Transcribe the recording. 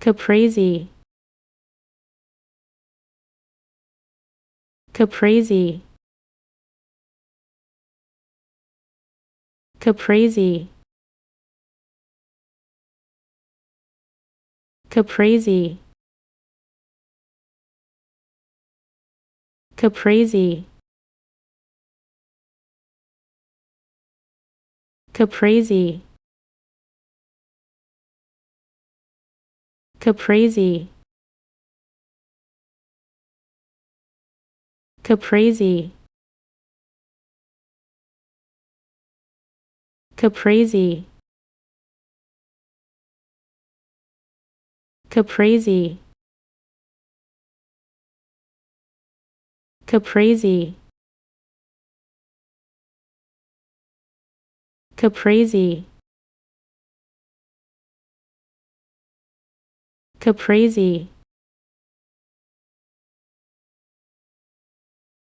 Caprese, Caprese, Caprese, Caprese, Caprese, Caprese, Caprese, Caprese, Caprese, Caprese, Caprese, Caprese, Caprese,